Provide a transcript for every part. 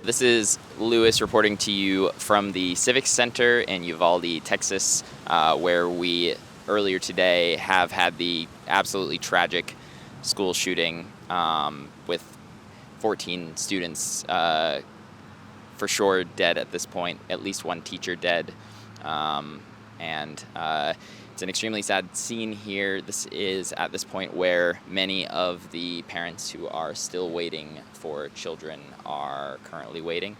This is Lewis reporting to you from the Civic Center in Uvalde, Texas, where we earlier today have had the absolutely tragic school shooting with 14 students for sure dead at this point, at least one teacher dead. And it's an extremely sad scene here. This is at this point where many of the parents who are still waiting for children are currently waiting.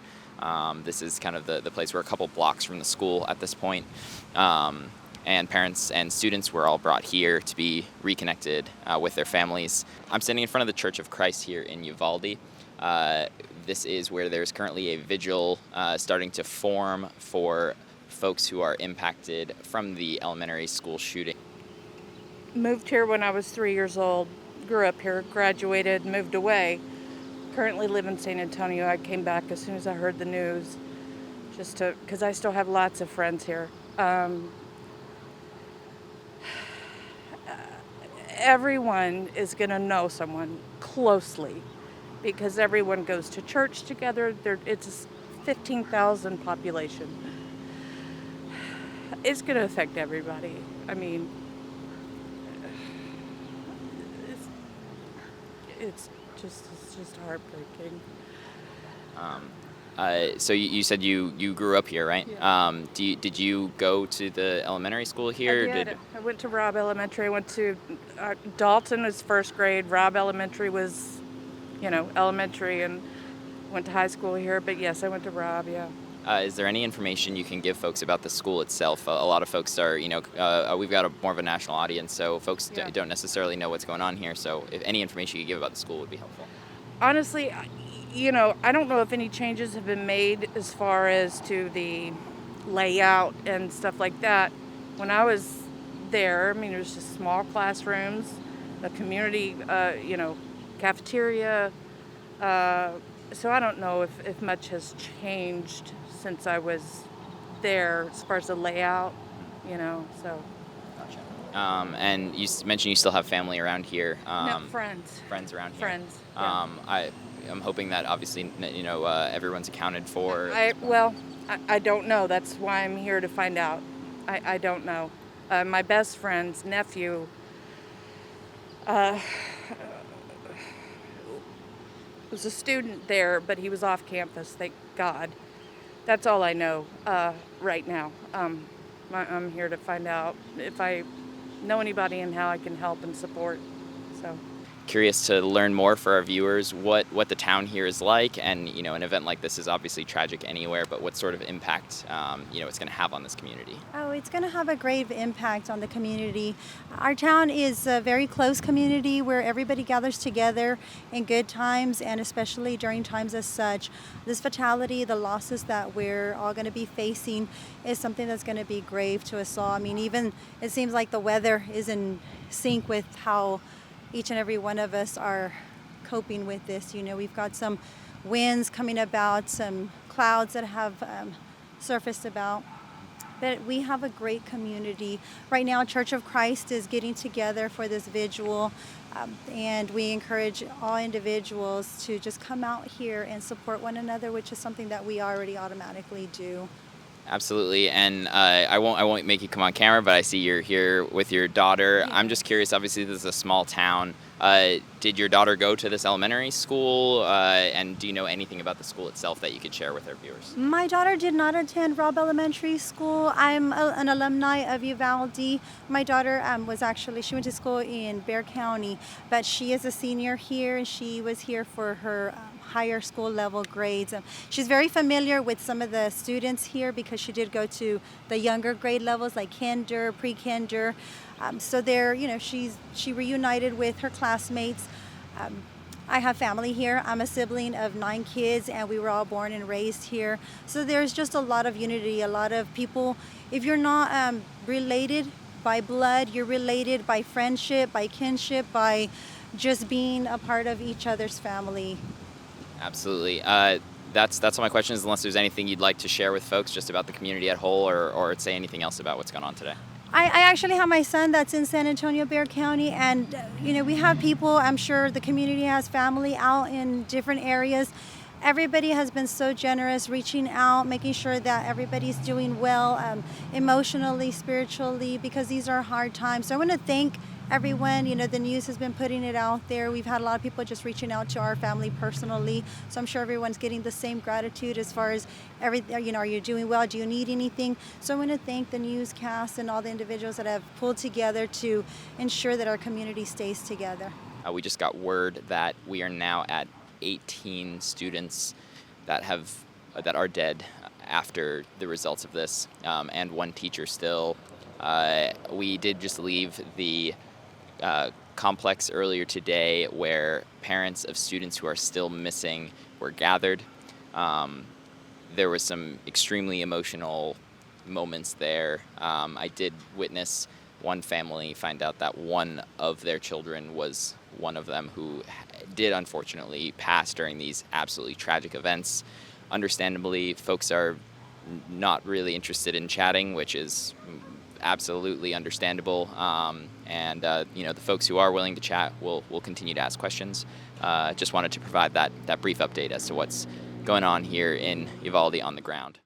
This is kind of the place we're a couple blocks from the school at this point. And parents and students were all brought here to be reconnected with their families. I'm standing in front of the Church of Christ here in Uvalde. This is where there's currently a vigil starting to form for folks who are impacted from the elementary school shooting. Moved here when I was 3 years old, grew up here, graduated, moved away. Currently live in San Antonio. I came back as soon as I heard the news, because I still have lots of friends here. Everyone is going to know someone closely because everyone goes to church together. It's a 15,000 population. It's going to affect everybody. I mean, it's just heartbreaking. So you said you grew up here, right? Yeah. Did you go to the elementary school here? I did. I went to Robb Elementary. I went to Dalton was first grade. Robb Elementary was, elementary, and went to high school here. But yes, I went to Robb. Yeah. Is there any information you can give folks about the school itself? A lot of folks are, we've got more of a national audience, so folks don't necessarily know what's going on here. So if any information you could give about the school would be helpful. Honestly, I don't know if any changes have been made as far as to the layout and stuff like that. When I was there, it was just small classrooms, a community, cafeteria. So I don't know if much has changed since I was there as far as the layout, so. Gotcha. And you mentioned you still have family around here. No, friends. Friends around here. Friends. Yeah. I'm hoping that obviously, everyone's accounted for. I don't know. That's why I'm here to find out. I don't know. My best friend's nephew was a student there, but he was off campus, thank God. That's all I know right now. I'm here to find out if I know anybody and how I can help and support. So. Curious to learn more for our viewers what the town here is like, and an event like this is obviously tragic anywhere, but what sort of impact it's going to have on this community. Oh, it's going to have a great impact on the community. Our town is a very close community where everybody gathers together in good times, and especially during times as such. This fatality, the losses that we're all going to be facing, is something that's going to be grave to us all. Even it seems like the weather is in sync with how each and every one of us are coping with this. We've got some winds coming about, some clouds that have surfaced about. But we have a great community. Right now, Church of Christ is getting together for this vigil, and we encourage all individuals to just come out here and support one another, which is something that we already automatically do. Absolutely, and I won't make you come on camera, but I see you're here with your daughter. Yeah. I'm just curious, obviously this is a small town. Did your daughter go to this elementary school, and do you know anything about the school itself that you could share with our viewers? My daughter did not attend Robb Elementary School. I'm an alumni of Uvalde. My daughter she went to school in Bexar County, but she is a senior here, and she was here for her higher school level grades. She's very familiar with some of the students here because she did go to the younger grade levels like kinder, pre-kinder. So there, she reunited with her classmates. I have family here. I'm a sibling of 9 kids, and we were all born and raised here. So there's just a lot of unity, a lot of people. If you're not related by blood, you're related by friendship, by kinship, by just being a part of each other's family. Absolutely. That's all my questions, unless there's anything you'd like to share with folks just about the community at whole, or say anything else about what's going on today. I actually have my son that's in San Antonio, Bexar County, and we have people, I'm sure the community has family out in different areas. Everybody has been so generous, reaching out, making sure that everybody's doing well, emotionally, spiritually, because these are hard times. So I want to thank everyone. The news has been putting it out there. We've had a lot of people just reaching out to our family personally. So I'm sure everyone's getting the same gratitude as far as everything. Are you doing well? Do you need anything? So I want to thank the newscast and all the individuals that have pulled together to ensure that our community stays together. We just got word that we are now at 18 students that are dead after the results of this, and one teacher still. We did just leave the complex earlier today where parents of students who are still missing were gathered. There was some extremely emotional moments there. I did witness one family find out that one of their children was one of them who did unfortunately pass during these absolutely tragic events. Understandably, folks are not really interested in chatting, which is absolutely understandable. The folks who are willing to chat will continue to ask questions. Just wanted to provide that brief update as to what's going on here in Uvalde on the ground.